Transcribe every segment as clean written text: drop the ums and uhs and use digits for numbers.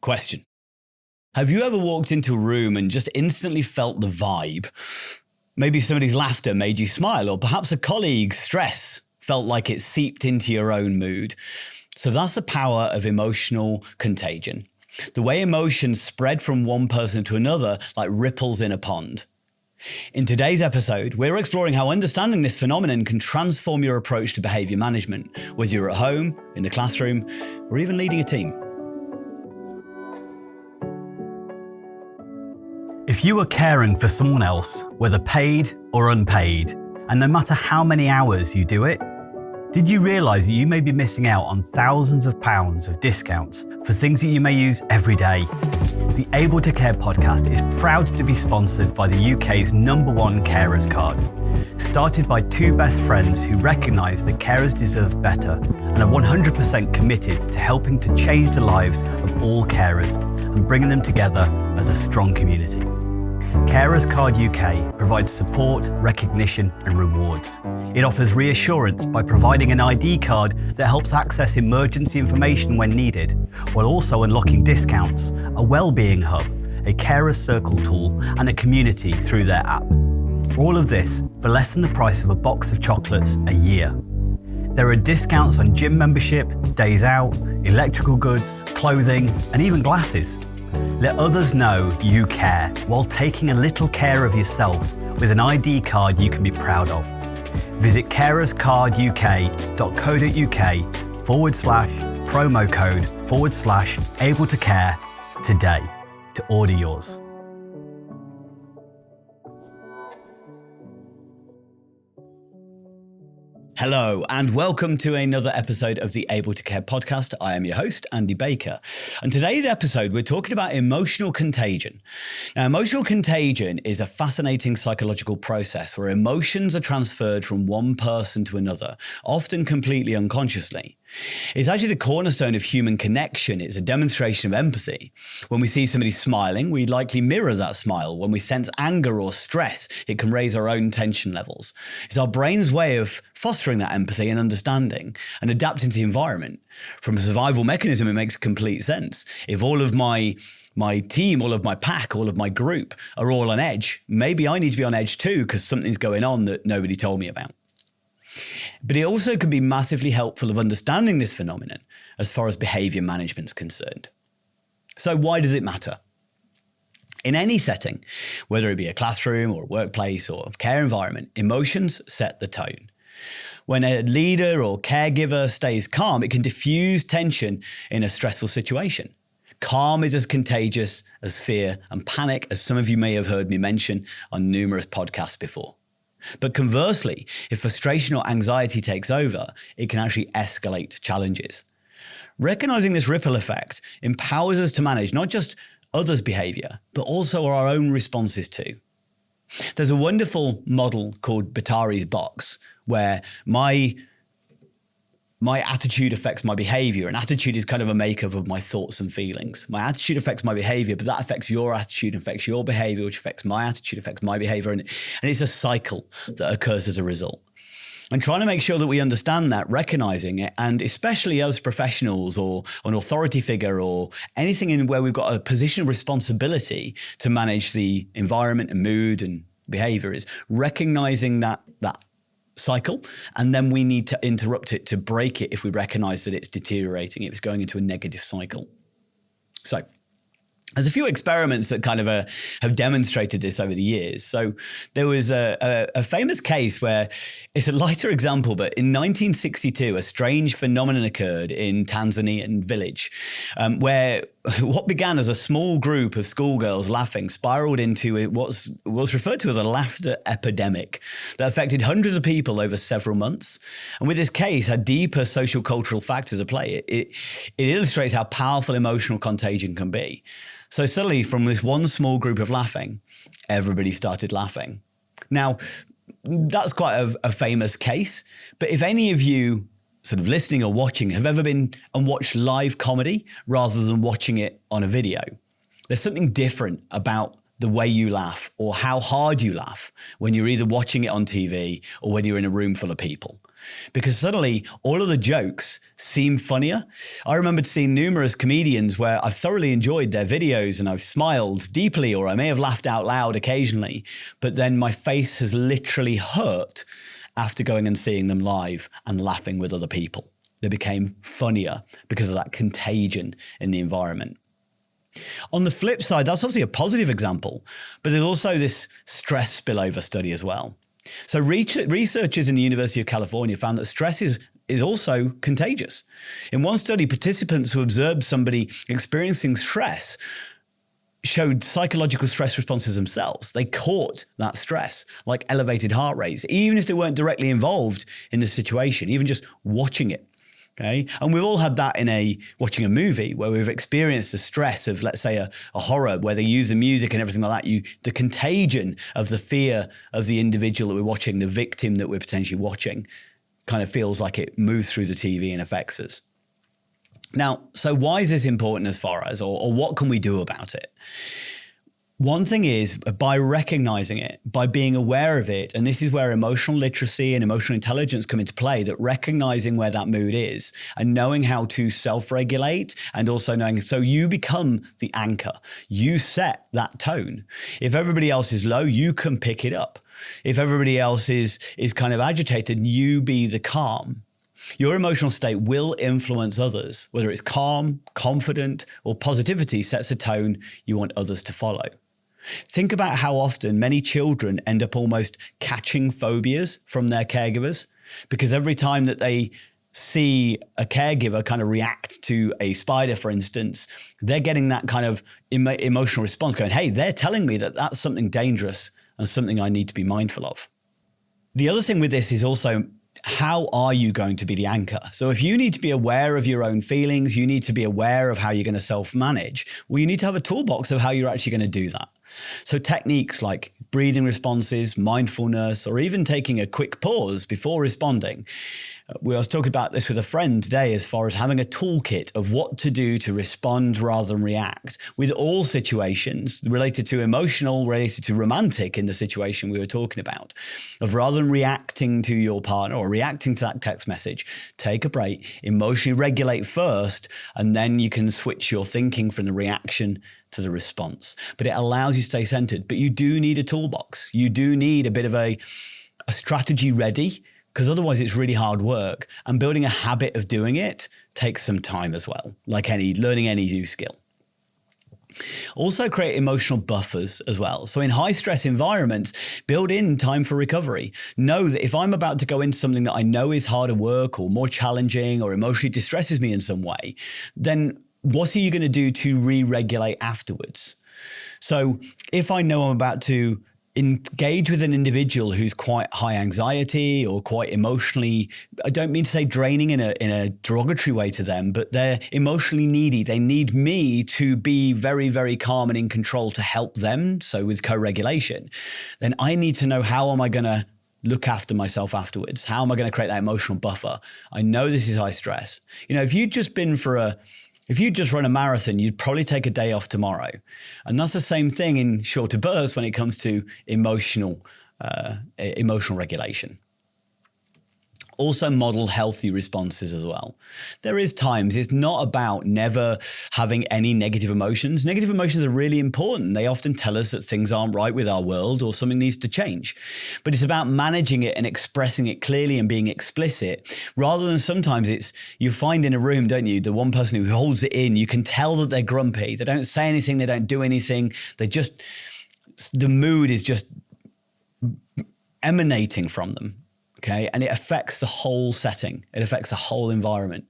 Question. Have you ever walked into a room and just instantly felt the vibe? Maybe somebody's laughter made you smile, or perhaps a colleague's stress felt like it seeped into your own mood. So that's the power of emotional contagion. The way emotions spread from one person to another like ripples in a pond. In today's episode, we're exploring how understanding this phenomenon can transform your approach to behaviour management, whether you're at home, in the classroom, or even leading a team. If you are caring for someone else, whether paid or unpaid, and no matter how many hours you do it, did you realise that you may be missing out on thousands of pounds of discounts for things that you may use every day? The Able to Care podcast is proud to be sponsored by the UK's #1 carers card. Started by two best friends who recognise that carers deserve better and are 100% committed to helping to change the lives of all carers and bringing them together as a strong community. Carers Card UK provides support, recognition and rewards. It offers reassurance by providing an ID card that helps access emergency information when needed, while also unlocking discounts, a wellbeing hub, a carers circle tool and a community through their app. All of this for less than the price of a box of chocolates a year. There are discounts on gym membership, days out, electrical goods, clothing and even glasses. Let others know you care while taking a little care of yourself with an ID card you can be proud of. Visit carerscarduk.co.uk/promo code/able to care today to order yours. Hello and welcome to another episode of the Able to Care podcast. I am your host, Andy Baker. And today's episode, we're talking about emotional contagion. Now, emotional contagion is a fascinating psychological process where emotions are transferred from one person to another, often completely unconsciously. It's actually the cornerstone of human connection. It's a demonstration of empathy. When we see somebody smiling, we likely mirror that smile. When we sense anger or stress, it can raise our own tension levels. It's our brain's way of fostering that empathy and understanding and adapting to the environment. From a survival mechanism, it makes complete sense. If all of my team, all of my pack, all of my group are all on edge, maybe I need to be on edge too because something's going on that nobody told me about. But it also can be massively helpful of understanding this phenomenon as far as behaviour management is concerned. So why does it matter? In any setting, whether it be a classroom or a workplace or a care environment, emotions set the tone. When a leader or caregiver stays calm, it can diffuse tension in a stressful situation. Calm is as contagious as fear and panic, as some of you may have heard me mention on numerous podcasts before. But conversely, if frustration or anxiety takes over, it can actually escalate challenges. Recognizing this ripple effect empowers us to manage not just others' behavior, but also our own responses too. There's a wonderful model called Batari's box, where my attitude affects my behavior, and attitude is kind of a makeup of my thoughts and feelings. My attitude affects my behavior, but that affects your attitude, affects your behavior, which affects my attitude, affects my behavior. And it's a cycle that occurs as a result. And trying to make sure that we understand that, recognizing it, and especially as professionals or an authority figure or anything in where we've got a position of responsibility to manage the environment and mood and behavior, is recognizing that cycle, and then we need to interrupt it to break it if we recognize that it's deteriorating, if it's going into a negative cycle. So there's a few experiments that kind of have demonstrated this over the years. So there was a famous case where it's a lighter example, but in 1962, a strange phenomenon occurred in Tanzanian village where what began as a small group of schoolgirls laughing spiraled into what was referred to as a laughter epidemic that affected hundreds of people over several months. And with this case, had deeper social cultural factors at play. It illustrates how powerful emotional contagion can be. So suddenly, from this one small group of laughing, everybody started laughing. Now, that's quite a famous case. But if any of you sort of listening or watching have ever been and watched live comedy rather than watching it on a video, there's something different about the way you laugh or how hard you laugh when you're either watching it on TV or when you're in a room full of people. because suddenly all of the jokes seem funnier. I remember seeing numerous comedians where I've thoroughly enjoyed their videos and I've smiled deeply, or I may have laughed out loud occasionally, but then my face has literally hurt after going and seeing them live and laughing with other people. They became funnier because of that contagion in the environment. On the flip side, that's obviously a positive example, but there's also this stress spillover study as well. So researchers in the University of California found that stress is also contagious. In one study, participants who observed somebody experiencing stress showed psychological stress responses themselves. They caught that stress, like elevated heart rates, even if they weren't directly involved in the situation, even just watching it. Okay. And we've all had that watching a movie where we've experienced the stress of, let's say, a horror where they use the music and everything like that. The contagion of the fear of the individual that we're watching, the victim that we're potentially watching, kind of feels like it moves through the TV and affects us. Now, so why is this important as far as, or what can we do about it? One thing is, by recognizing it, by being aware of it, and this is where emotional literacy and emotional intelligence come into play, that recognizing where that mood is and knowing how to self-regulate, and also knowing, so you become the anchor. You set that tone. If everybody else is low, you can pick it up. If everybody else is kind of agitated, you be the calm. Your emotional state will influence others, whether it's calm, confident, or positivity sets a tone you want others to follow. Think about how often many children end up almost catching phobias from their caregivers, because every time that they see a caregiver kind of react to a spider, for instance, they're getting that kind of emotional response going, hey, they're telling me that that's something dangerous and something I need to be mindful of. The other thing with this is also, how are you going to be the anchor? So if you need to be aware of your own feelings, you need to be aware of how you're going to self-manage, well, you need to have a toolbox of how you're actually going to do that. So techniques like breathing responses, mindfulness, or even taking a quick pause before responding. I was talking about this with a friend today as far as having a toolkit of what to do to respond rather than react with all situations related to emotional, related to romantic in the situation we were talking about, of rather than reacting to your partner or reacting to that text message, take a break, emotionally regulate first, and then you can switch your thinking from the reaction to the response. But it allows you to stay centered. But you do need a toolbox. You do need a bit of a strategy ready, because otherwise it's really hard work. And building a habit of doing it takes some time as well, like learning any new skill. Also create emotional buffers as well. So in high stress environments, build in time for recovery. Know that if I'm about to go into something that I know is harder work or more challenging or emotionally distresses me in some way, then what are you going to do to re-regulate afterwards? So if I know I'm about to engage with an individual who's quite high anxiety or quite emotionally, I don't mean to say draining in a derogatory way to them, but they're emotionally needy. They need me to be very, very calm and in control to help them. So with co-regulation, then I need to know, how am I going to look after myself afterwards? How am I going to create that emotional buffer? I know this is high stress. If you'd just run a marathon, you'd probably take a day off tomorrow. And that's the same thing in shorter bursts when it comes to emotional regulation. Also model healthy responses as well. There is times, it's not about never having any negative emotions. Negative emotions are really important. They often tell us that things aren't right with our world or something needs to change. But it's about managing it and expressing it clearly and being explicit, rather than sometimes you find in a room, don't you, the one person who holds it in, you can tell that they're grumpy. They don't say anything, they don't do anything. The mood is just emanating from them. Okay, and it affects the whole setting. It affects the whole environment.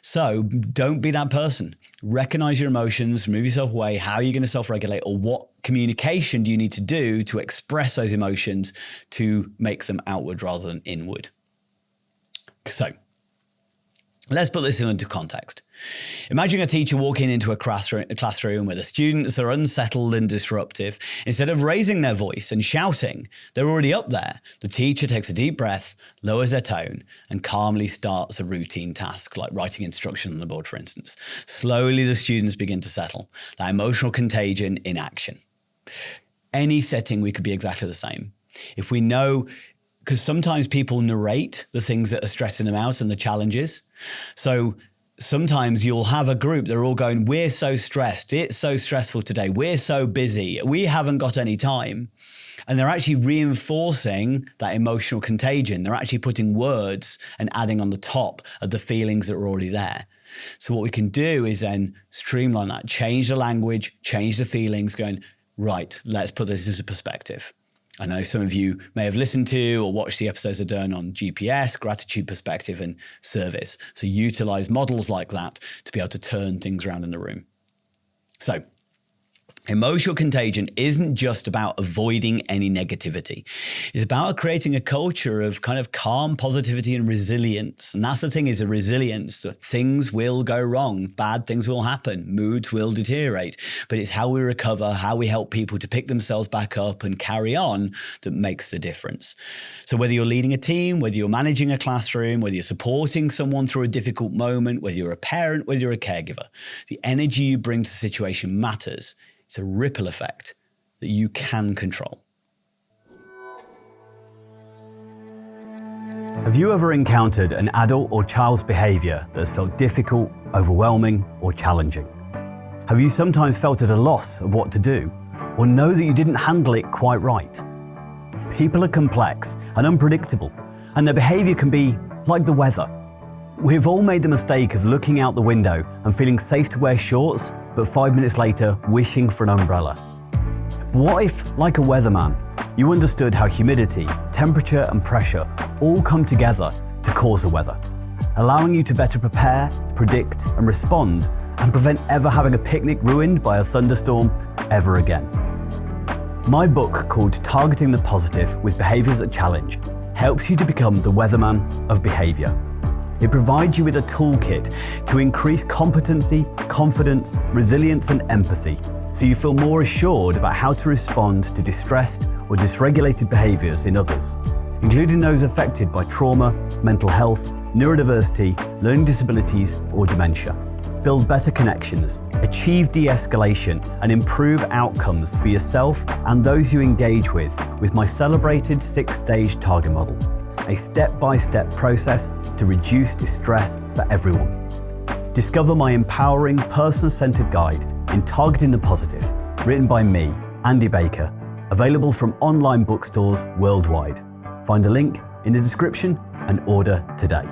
So don't be that person. Recognize your emotions, move yourself away. How are you going to self-regulate, or what communication do you need to do to express those emotions to make them outward rather than inward? So let's put this into context. Imagine a teacher walking into a classroom where the students are unsettled and disruptive. Instead of raising their voice and shouting, they're already up there. The teacher takes a deep breath, lowers their tone, and calmly starts a routine task, like writing instructions on the board, for instance. Slowly, the students begin to settle. That emotional contagion in action. Any setting, we could be exactly the same. If we know because sometimes people narrate the things that are stressing them out and the challenges. So sometimes you'll have a group, they're all going, we're so stressed. It's so stressful today. We're so busy. We haven't got any time. And they're actually reinforcing that emotional contagion. They're actually putting words and adding on the top of the feelings that are already there. So what we can do is then streamline that, change the language, change the feelings, going, right, let's put this into perspective. I know some of you may have listened to or watched the episodes I've done on GPS, gratitude, perspective, and service. So utilize models like that to be able to turn things around in the room. So emotional contagion isn't just about avoiding any negativity. It's about creating a culture of kind of calm positivity and resilience. And that's the thing, is a resilience. So things will go wrong. Bad things will happen. Moods will deteriorate. But it's how we recover, how we help people to pick themselves back up and carry on that makes the difference. So whether you're leading a team, whether you're managing a classroom, whether you're supporting someone through a difficult moment, whether you're a parent, whether you're a caregiver, the energy you bring to the situation matters. It's a ripple effect that you can control. Have you ever encountered an adult or child's behaviour that has felt difficult, overwhelming, or challenging? Have you sometimes felt at a loss of what to do, or know that you didn't handle it quite right? People are complex and unpredictable, and their behaviour can be like the weather. We've all made the mistake of looking out the window and feeling safe to wear shorts, but 5 minutes later, wishing for an umbrella. What if, like a weatherman, you understood how humidity, temperature, and pressure all come together to cause the weather, allowing you to better prepare, predict, and respond, and prevent ever having a picnic ruined by a thunderstorm ever again? My book, called Targeting the Positive with Behaviours that Challenge, helps you to become the weatherman of behaviour. It provides you with a toolkit to increase competency, confidence, resilience, and empathy, so you feel more assured about how to respond to distressed or dysregulated behaviours in others, including those affected by trauma, mental health, neurodiversity, learning disabilities, or dementia. Build better connections, achieve de-escalation, and improve outcomes for yourself and those you engage with my celebrated 6-stage target model, a step-by-step process to reduce distress for everyone. Discover my empowering, person-centered guide in Targeting the Positive, written by me, Andy Baker, available from online bookstores worldwide. Find a link in the description and order today.